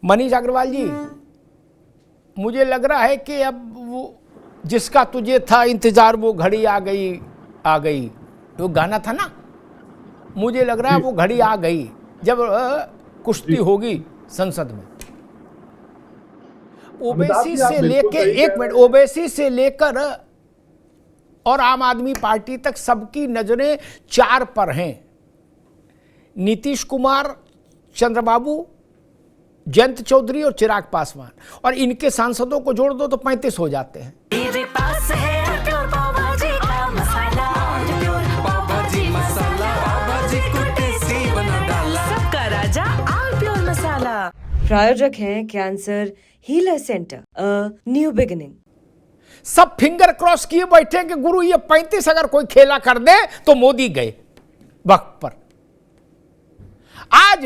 मनीष अग्रवाल जी, मुझे लग रहा है कि अब वो जिसका तुझे था इंतजार वो घड़ी आ गई, वो गाना था ना, मुझे लग रहा है वो घड़ी आ गई जब कुश्ती होगी संसद में। ओबीसी से लेके, एक मिनट, ओबीसी से लेकर और आम आदमी पार्टी तक सबकी नजरें 4 पर हैं। नीतीश कुमार, चंद्रबाबू, जयंत चौधरी और चिराग पासवान, और इनके सांसदों को जोड़ दो तो 35 हो जाते हैं। मेरे पास है प्योर पाव भाजी का मसाला, प्योर पाव भाजी मसाला, पाव भाजी को टेस्टी बना डाला, सबका राजा आल प्योर मसाला। प्रायोजक हैं cancer healer centre, a new beginning. सब फिंगर क्रॉस किए बैठे कि गुरु ये 35 अगर कोई खेला कर दे तो मोदी गए वक्त पर। आज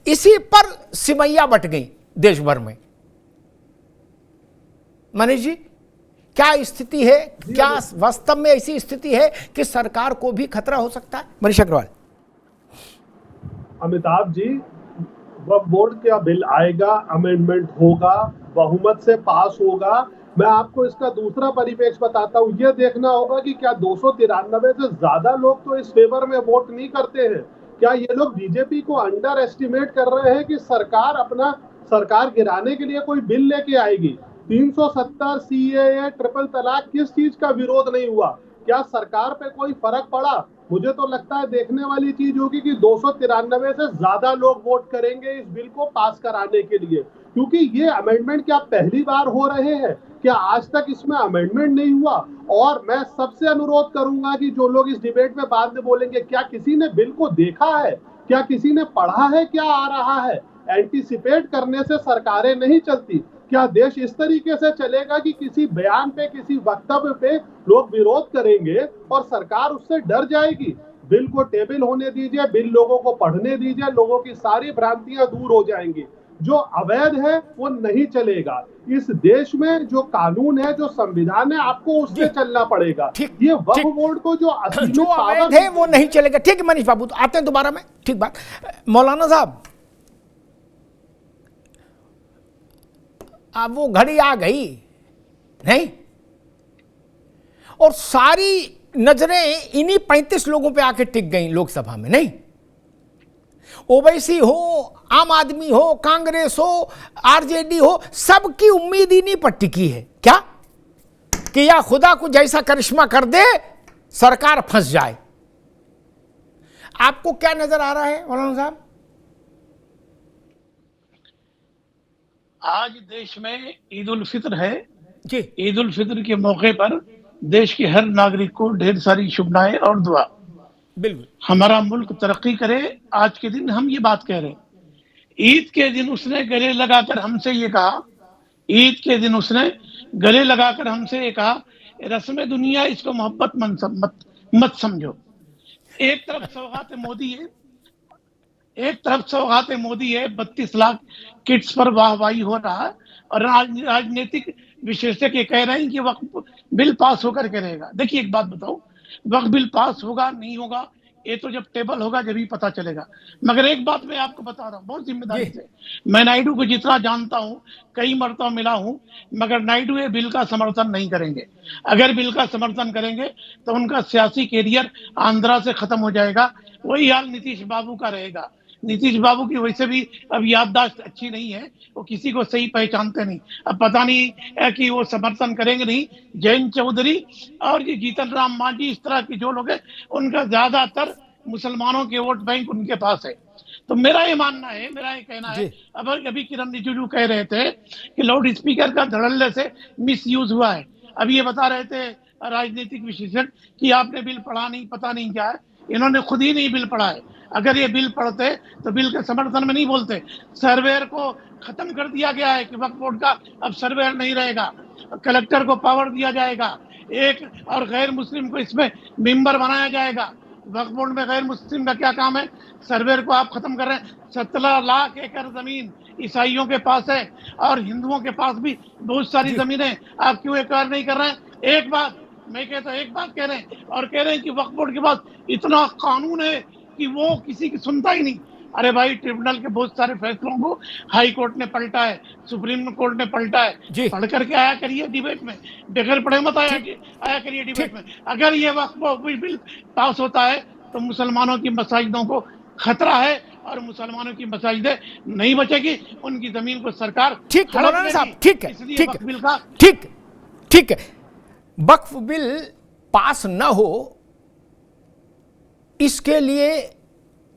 इसी पर सिमैया बट गई देश भर में। मनीष जी, क्या स्थिति है? क्या वास्तव में ऐसी स्थिति है कि सरकार को भी खतरा हो सकता है? मनीष अग्रवाल। अमिताभ जी, वक्फ बोर्ड का बिल आएगा, अमेंडमेंट होगा, बहुमत से पास होगा। मैं आपको इसका दूसरा परिपेक्ष बताता हूँ। यह देखना होगा कि क्या 293 से ज्यादा लोग तो इस फेवर में वोट नहीं करते हैं। क्या ये लोग बीजेपी को अंडर एस्टिमेट कर रहे हैं कि सरकार गिराने के लिए कोई बिल लेके आएगी? 370, सीएए, ट्रिपल तलाक, किस चीज का विरोध नहीं हुआ? क्या सरकार पे कोई फर्क पड़ा? मुझे तो लगता है देखने वाली चीज होगी कि 293 से ज्यादा लोग वोट करेंगे इस बिल को पास कराने के लिए, क्योंकि ये अमेंडमेंट क्या पहली बार हो रहे हैं? क्या आज तक इसमें अमेंडमेंट नहीं हुआ? और मैं सबसे अनुरोध करूंगा कि जो लोग इस डिबेट में बाद में बोलेंगे, क्या किसी ने बिल को देखा है? क्या किसी ने पढ़ा है क्या आ रहा है? एंटीसिपेट करने से सरकारें नहीं चलती। क्या देश इस तरीके से चलेगा कि किसी बयान पे, किसी वक्तव्य पे लोग विरोध करेंगे और सरकार उससे डर जाएगी? बिल को टेबल होने दीजिए, बिल लोगों को पढ़ने दीजिए, लोगों की सारी भ्रांतियां दूर हो जाएंगी। जो अवैध है वो नहीं चलेगा। इस देश में जो कानून है, जो संविधान है, आपको उससे चलना पड़ेगा। ये वक्फ बोर्ड को जो अवैध है वो नहीं चलेगा। ठीक है मनीष बाबू, तो आते हैं दोबारा में। ठीक बात। मौलाना साहब, अब वो घड़ी आ गई नहीं, और सारी नजरें इन्हीं 35 लोगों पे आके टिक गई लोकसभा में नहीं। ओबीसी हो, आम आदमी हो, कांग्रेस हो, आरजेडी हो, सबकी उम्मीद इन्हीं पर टिकी है। क्या कि या खुदा को जैसा करिश्मा कर दे, सरकार फंस जाए। आपको क्या नजर आ रहा है मौलाना साहब? आज देश में ईद उल फित्र है जी। ईद उल फित्र के मौके पर देश के हर नागरिक को ढेर सारी शुभकामनाएं और दुआ। बिल्कुल। हमारा मुल्क तरक्की करे। आज के दिन हम ये बात कह रहे हैं। ईद के दिन उसने गले लगाकर हमसे ये कहा, ईद के दिन उसने गले लगाकर हमसे ये कहा, रस्म दुनिया इसको मोहब्बत मत समझो। एक तरफ सौगात मोदी है, 32 लाख किट्स पर वाहवाही हो रहा है, और राजनीतिक विशेषज्ञ कह रहे हैं कि वक्फ बिल पास होकर के रहेगा। देखिए एक बात बताओ, वक्फ बिल पास होगा नहीं होगा ये तो जब टेबल होगा जब ही पता चलेगा। मगर एक बात मैं आपको बता रहा हूँ बहुत जिम्मेदारी से, मैं नायडू को जितना जानता हूँ, कई मरतबा मिला हूँ, मगर नायडू ये बिल का समर्थन नहीं करेंगे। अगर बिल का समर्थन करेंगे तो उनका सियासी कैरियर आंध्रा से खत्म हो जाएगा। वही हाल नीतीश बाबू का रहेगा। नीतीश बाबू की वैसे भी अब याददाश्त अच्छी नहीं है, वो किसी को सही पहचानते नहीं। अब पता नहीं है कि वो समर्थन करेंगे नहीं। जयंत चौधरी और ये जीतन राम मांझी, इस तरह के जो लोग हैं, उनका ज्यादातर मुसलमानों के वोट बैंक उनके पास है। तो मेरा ये मानना है, मेरा ये कहना है, अब अभी किरण रिजिजू कह रहे थे कि लाउड स्पीकर का धड़ल्ले से मिस यूज हुआ है। अब ये बता रहे थे राजनीतिक विशेषज्ञ कि आपने बिल पढ़ा नहीं, पता नहीं क्या है। इन्होंने खुद ही नहीं बिल पढ़ा है। अगर ये बिल पढ़ते तो बिल के समर्थन में नहीं बोलते। सर्वेयर को खत्म कर दिया गया है कि वक्फ बोर्ड का अब सर्वेयर नहीं रहेगा। कलेक्टर को पावर दिया जाएगा, एक और गैर मुस्लिम को इसमें मेंबर बनाया जाएगा। वक्फ बोर्ड में गैर मुस्लिम का क्या काम है? सर्वेयर को आप खत्म कर रहे हैं। 17 लाख एकड़ जमीन ईसाइयों के पास है और हिंदुओं के पास भी बहुत सारी जमीनें, आप क्यों एक्वायर नहीं कर रहे हैं? एक बात मैं कहता हूं, एक बात कह रहे हैं और कह रहे हैं कि वक्फ बोर्ड के पास इतना कानून है कि वो किसी की सुनता ही नहीं। अरे भाई, ट्रिब्यूनल के बहुत सारे फैसलों को हाई कोर्ट ने पलटा है, सुप्रीम कोर्ट ने पलटा जी। है। पढ़ करके आया करिए डिबेट में, बगैर पढ़े मत आया करिए डिबेट में। अगर ये वक्फ बिल पास होता है तो मुसलमानों की मसाजिदों को खतरा है, और मुसलमानों की मसाजिदें नहीं बचेगी, उनकी जमीन को सरकार ठीक है हड़प मौलाना साहब, लेगी। ठीक है, इसलिए ठीक वक्फ है, बिल का ठीक है। वक्फ बिल पास न हो, इसके लिए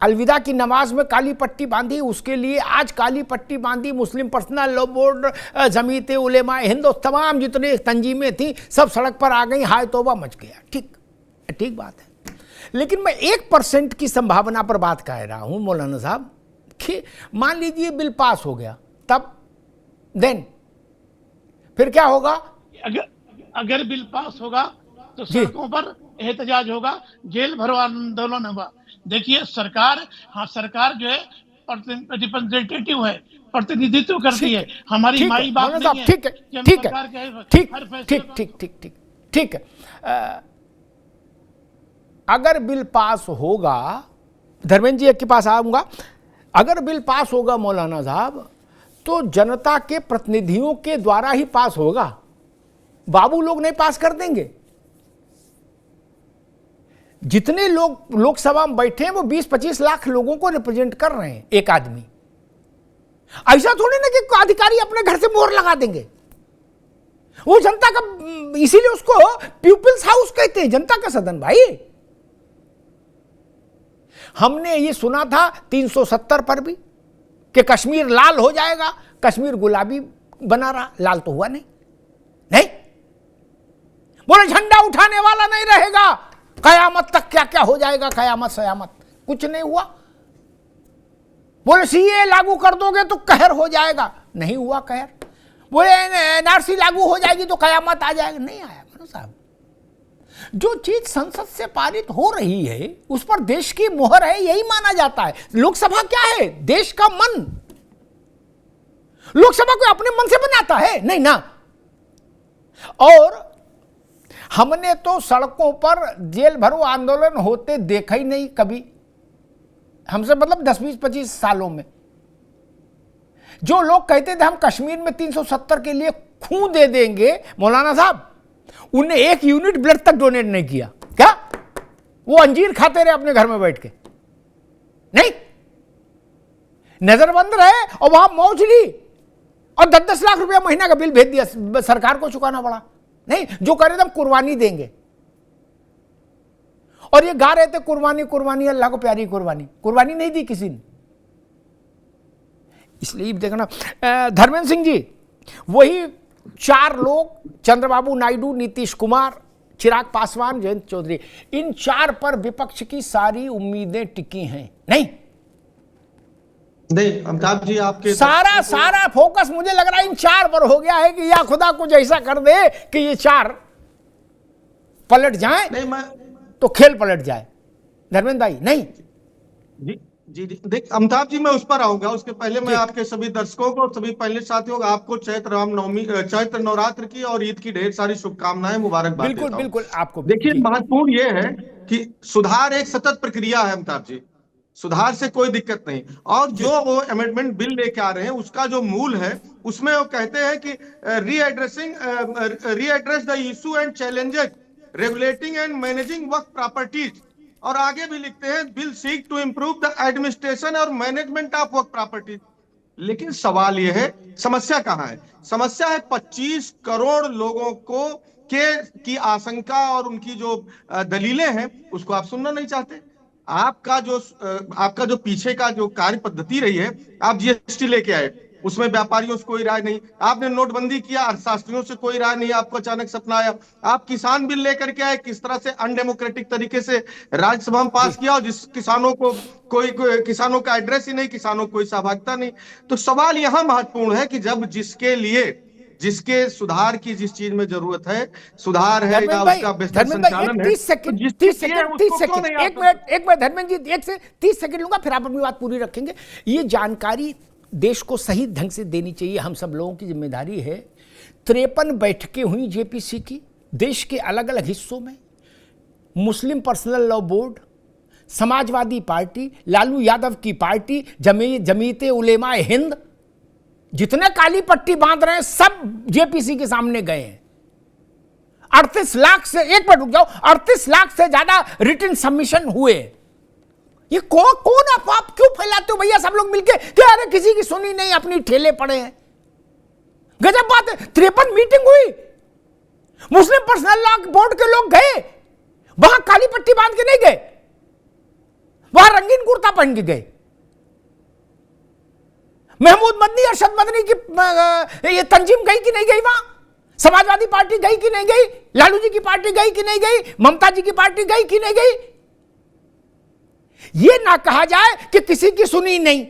अलविदा की नमाज में काली पट्टी बांधी, उसके लिए आज काली पट्टी बांधी मुस्लिम personal law board, Jamiat Ulema Hind और तमाम जितने तंजीमें थी सब सड़क पर आ गई, हाय तौबा मच गया। ठीक बात है, लेकिन मैं 1% की संभावना पर बात कह रहा हूं मौलाना साहब कि मान लीजिए बिल पास हो गया, तब देन फिर क्या होगा? अगर बिल पास होगा तो जी। सड़कों पर एहतजाज होगा, जेल भरो आंदोलन होगा। देखिए सरकार, हाँ सरकार जो है रिप्रेजेंटेटिव है, प्रतिनिधित्व करती है, हमारी माई बाप नहीं है। ठीक है, कि हम ठीक सरकार के है, हर फैसले ठीक, ठीक है। अगर बिल पास होगा, धर्मेंद्र जी के पास आऊंगा, अगर बिल पास होगा मौलाना साहब तो जनता के प्रतिनिधियों के द्वारा ही पास होगा, बाबू लोग नहीं पास कर देंगे। जितने लोग लोकसभा में बैठे हैं वो 20-25 लाख लोगों को रिप्रेजेंट कर रहे हैं एक आदमी। ऐसा थोड़ी ना कि अधिकारी अपने घर से मोहर लगा देंगे, वो जनता का, इसीलिए उसको पीपल्स हाउस कहते हैं, जनता का सदन भाई। हमने ये सुना था 370 पर भी कि कश्मीर लाल हो जाएगा, कश्मीर गुलाबी बना रहा, लाल तो हुआ नहीं। बोले झंडा उठाने वाला नहीं रहेगा, कयामत तक क्या क्या हो जाएगा, कयामत सयामत, कुछ नहीं हुआ। बोले सीए लागू कर दोगे तो कहर हो जाएगा, नहीं हुआ कहर। बोले एनआरसी लागू हो जाएगी तो कयामत आ जाएगा, नहीं आया। मनो साहब, जो चीज संसद से पारित हो रही है उस पर देश की मोहर है, यही माना जाता है। लोकसभा क्या है? देश का मन। लोकसभा कोई अपने मन से बनाता है? नहीं ना। और हमने तो सड़कों पर जेल भरो आंदोलन होते देखा ही नहीं कभी, हमसे मतलब 10-20-25 सालों में। जो लोग कहते थे हम कश्मीर में 370 के लिए खून दे देंगे, मौलाना साहब उन्हें 1 यूनिट ब्लड तक डोनेट नहीं किया। क्या वो अंजीर खाते रहे अपने घर में बैठ के? नहीं, नजरबंद रहे और वहां मौज ली और 10-10 लाख रुपया महीना का बिल भेज दिया, सरकार को चुकाना पड़ा। नहीं, जो कह रहे थे हम कुर्बानी देंगे, और ये गा रहे थे कुर्बानी कुर्बानी, अल्लाह को प्यारी कुर्बानी। कुर्बानी नहीं दी किसी ने। इसलिए देखना धर्मेंद्र सिंह जी, वही 4 लोग, चंद्रबाबू नायडू, नीतीश कुमार, चिराग पासवान, जयंत चौधरी, इन 4 पर विपक्ष की सारी उम्मीदें टिकी हैं। नहीं, अमिताभ जी आपके सारा फोकस मुझे लग रहा है इन 4 पर हो गया है कि या खुदा कुछ ऐसा कर दे कि ये 4 पलट जाएं, नहीं मैं तो खेल पलट जाए। धर्मेंद्र भाई नहीं जी देख अमिताभ जी, मैं उस पर आऊंगा, उसके पहले मैं आपके सभी दर्शकों को, सभी पैनलिस्ट साथियों को, आपको चैत्र नवरात्र की और ईद की ढेर सारी शुभकामनाएं, मुबारकबाद देता हूं। बिल्कुल आपको देखिए, महत्वपूर्ण ये है कि सुधार एक सतत प्रक्रिया है अमिताभ जी, सुधार से कोई दिक्कत नहीं। और जो वो अमेंडमेंट बिल लेके आ रहे हैं उसका जो मूल है उसमें वो कहते हैं कि readdress the issue and challenges regulating and managing Waqf properties, और आगे भी लिखते हैं bill seek to improve the administration और मैनेजमेंट ऑफ वक्फ प्रॉपर्टीज। लेकिन सवाल यह है, समस्या कहां है? समस्या है 25 करोड़ लोगों को की आशंका और उनकी जो दलीलें हैं उसको आप सुनना नहीं चाहते। आपका जो पीछे का जो कार्य पद्धति रही है, आप जीएसटी लेके आए, उसमें व्यापारियों से कोई राय नहीं, आपने नोटबंदी किया, अर्थशास्त्रियों से कोई राय नहीं, आपको अचानक सपना आया, आप किसान बिल लेकर के आए, किस तरह से अनडेमोक्रेटिक तरीके से राज्यसभा में पास किया, और जिस किसानों को कोई किसानों का एड्रेस ही नहीं, किसानों को कोई सहभागिता नहीं। तो सवाल यहां महत्वपूर्ण है कि जब जिसके सुधार की जिस चीज में जरूरत है, सुधार है या उसका बेहतर संचालन है, 30 सेकंड, एक मिनट धर्मेंद्र जी, 1 से 30 सेकंड लूंगा, फिर आप अपनी बात पूरी रखेंगे। ये जानकारी देश को सही ढंग से देनी चाहिए, हम सब लोगों की जिम्मेदारी है। 53 बैठकें हुई जेपीसी की, देश के अलग अलग हिस्सों में, Muslim personal law board, Samajwadi party, Lalu Yadav की पार्टी, जमीयत उलेमा हिंद, जितने काली पट्टी बांध रहे हैं सब जेपीसी के सामने गए हैं। 38 लाख से, एक मिनट रुक जाओ, 38 लाख से ज्यादा रिटन सबमिशन हुए। ये कौन अफवाह क्यों फैलाते हो भैया सब लोग मिलके कि अरे किसी की सुनी नहीं, अपनी ठेले पड़े हैं। गजब बात है। 53 मीटिंग हुई, मुस्लिम पर्सनल लॉ बोर्ड के लोग गए, वहां काली पट्टी बांध के नहीं गए, वहां रंगीन कुर्ता पहन के गए। महमूद मदनी, अरशद मदनी की ये तंजीम गई कि नहीं गई वहां? समाजवादी पार्टी गई कि नहीं गई? लालू जी की पार्टी गई कि नहीं गई? ममता जी की पार्टी गई कि नहीं गई? ये ना कहा जाए कि किसी की सुनी नहीं,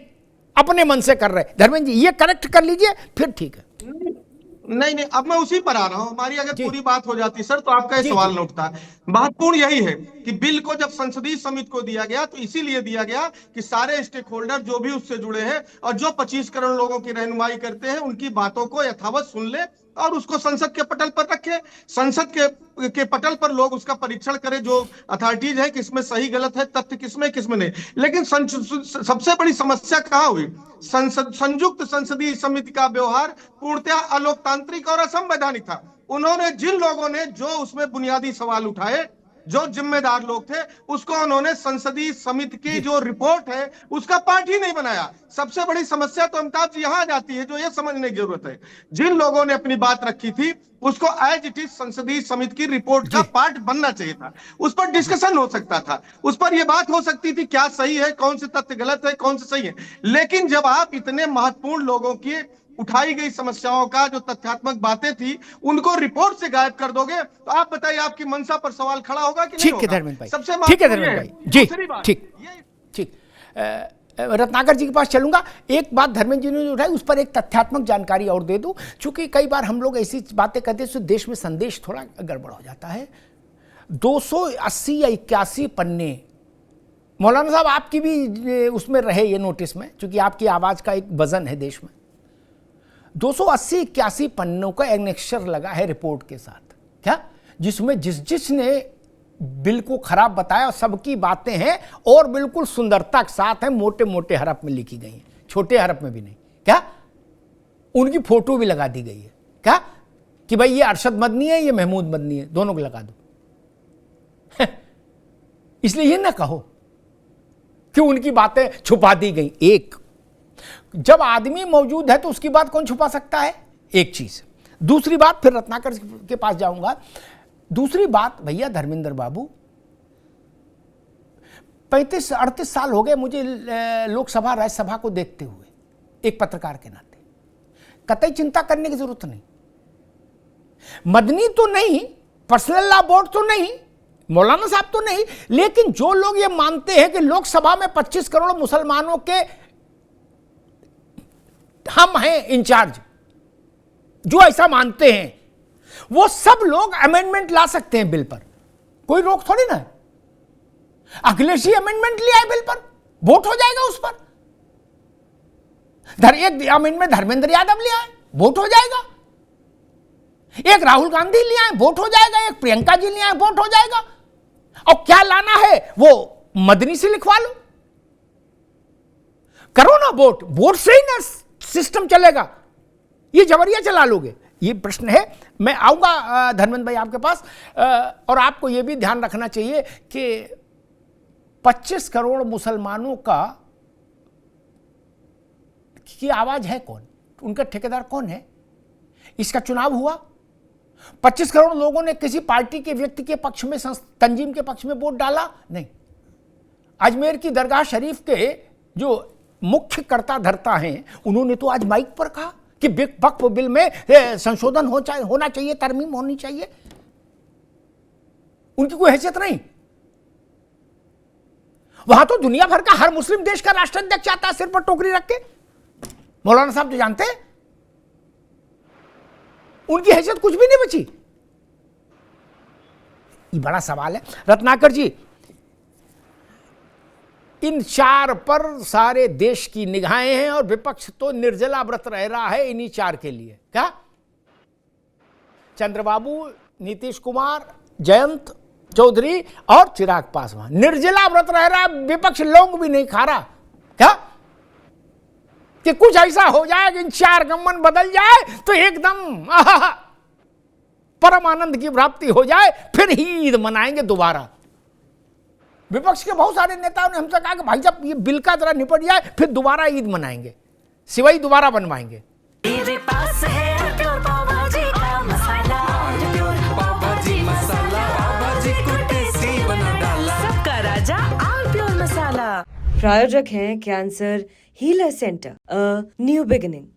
अपने मन से कर रहे। धर्मेंद्र जी ये करेक्ट कर लीजिए, फिर ठीक है। नहीं, अब मैं उसी पर आ रहा हूं। हमारी अगर पूरी बात हो जाती सर तो आपका ये सवाल न उठता। महत्वपूर्ण यही है कि बिल को जब संसदीय समिति को दिया गया तो इसीलिए दिया गया कि सारे स्टेक होल्डर जो भी उससे जुड़े हैं और जो 25 करोड़ लोगों की रहनुमाई करते हैं उनकी बातों को यथावत सुन ले और उसको संसद के पटल पर रखे। संसद के पटल पर लोग उसका परीक्षण करें, जो अथॉरिटीज है किसमें सही गलत है, तथ्य किसमें नहीं। लेकिन सबसे बड़ी समस्या कहां हुई? संयुक्त संसदीय समिति का व्यवहार पूर्णतः अलोकतांत्रिक और असंवैधानिक था। उन्होंने जिन लोगों ने जो उसमें बुनियादी सवाल उठाए, जो जिम्मेदार लोग थे, उसको उन्होंने संसदीय समिति की जो रिपोर्ट है उसका पार्ट ही नहीं बनाया। सबसे बड़ी समस्या तो अमिताभ जी यहां जाती है, जो ये समझने की जरूरत है, जिन लोगों ने अपनी बात रखी थी उसको एज इट इज संसदीय समिति की रिपोर्ट का पार्ट बनना चाहिए था। उस पर डिस्कशन हो सकता था, उस पर यह बात हो सकती थी क्या सही है, कौन से तथ्य गलत है, कौन से सही है। लेकिन जब आप इतने महत्वपूर्ण लोगों की उठाई गई समस्याओं का जो तथ्यात्मक बातें थी उनको रिपोर्ट से गायब कर दोगे तो आप बताइए आपकी मंशा पर सवाल खड़ा होगा कि नहीं होगा? ठीक है धर्मेंद्र भाई, सबसे ठीक है धर्मेंद्र भाई जी, ठीक ये ठीक। रत्नाकर जी के पास चलूंगा। एक बात धर्मेंद्र जी ने जो उठाई उस पर एक तथ्यात्मक जानकारी और दे दूं, क्योंकि कई बार हम लोग ऐसी बातें करते हैं तो देश में संदेश थोड़ा गड़बड़ हो जाता है। 280 या 81 पन्ने, मौलाना साहब आपकी भी उसमें रहे ये नोटिस में, क्योंकि आपकी आवाज का एक वजन है देश में। 280-81 पन्नों का एनेक्सर लगा है रिपोर्ट के साथ, क्या, जिसमें जिसने बिल को खराब बताया सबकी बातें हैं और बिल्कुल सुंदरता के साथ है, मोटे मोटे हरफ में लिखी गई हैं, छोटे हरफ में भी नहीं, क्या, उनकी फोटो भी लगा दी गई है, क्या, कि भाई ये अरशद मदनी है, ये महमूद मदनी है, दोनों को लगा दो। इसलिए ये ना कहो कि उनकी बातें छुपा दी गई। एक, जब आदमी मौजूद है तो उसकी बात कौन छुपा सकता है, एक चीज। दूसरी बात, फिर रत्नाकर के पास जाऊंगा। दूसरी बात भैया धर्मेंद्र बाबू, 35-38 साल हो गए मुझे लोकसभा राज्यसभा को देखते हुए, एक पत्रकार के नाते कतई चिंता करने की जरूरत नहीं। मदनी तो नहीं, पर्सनल लॉ बोर्ड तो नहीं, मौलाना साहब तो नहीं, लेकिन जो लोग ये मानते हैं कि लोकसभा में 25 करोड़ मुसलमानों के हम हैं इंचार्ज, जो ऐसा मानते हैं, वो सब लोग अमेंडमेंट ला सकते हैं बिल पर, कोई रोक थोड़ी ना है। अखिलेश जी अमेंडमेंट ले आए बिल पर, वोट हो जाएगा उस पर। एक अमेंडमेंट धर्मेंद्र यादव ले आए, वोट हो जाएगा। एक राहुल गांधी ले आए, वोट हो जाएगा। एक प्रियंका जी ले आए, वोट हो जाएगा। और क्या लाना है वो मदनी से लिखवा लो, करो ना वोट, वोट से ही ना सिस्टम चलेगा, ये जबरिया चला लोगे? ये प्रश्न है। मैं आऊंगा धर्मेंद्र भाई आपके पास, और आपको यह भी ध्यान रखना चाहिए कि 25 करोड़ मुसलमानों की आवाज है कौन, उनका ठेकेदार कौन है? इसका चुनाव हुआ, 25 करोड़ लोगों ने किसी पार्टी के व्यक्ति के पक्ष में, तंजीम के पक्ष में वोट डाला? नहीं। अजमेर की दरगाह शरीफ के जो मुख्य कर्ता धर्ता हैं, उन्होंने तो आज माइक पर कहा कि वक्फ बिल में संशोधन होना चाहिए, तरमीम होनी चाहिए। उनकी कोई हैसियत नहीं। वहां तो दुनिया भर का हर मुस्लिम देश का राष्ट्राध्यक्ष आता है सिर पर टोकरी रख के, मौलाना साहब तो जानते हैं। उनकी हैसियत कुछ भी नहीं बची। ये बड़ा सवाल है। रत्नाकर जी, इन 4 पर सारे देश की निगाहें हैं और विपक्ष तो निर्जला व्रत रह रहा है इन्हीं 4 के लिए। क्या चंद्रबाबू, नीतीश कुमार, जयंत चौधरी और चिराग पासवान। निर्जला व्रत रह रहा, विपक्ष लौंग भी नहीं खा रहा। क्या कि कुछ ऐसा हो जाए कि इन 4 गम्मन बदल जाए तो एकदम परम आनंद की प्राप्ति हो जाए, फिर ही ईद मनाएंगे दोबारा। विपक्ष के बहुत सारे नेताओं ने हमसे कहा कि भाई जब ये बिल का जरा निपट जाए फिर दोबारा ईद मनाएंगे, सिवाई दोबारा बनवाएंगे। मेरे पास है प्योर पाव भाजी का मसाला, प्योर पाव भाजी मसाला, पाव भाजी को टेस्टी बना डाला, सबका राजा ऑल प्योर मसाला। प्रायोजक हैं cancer healer centre, a new beginning.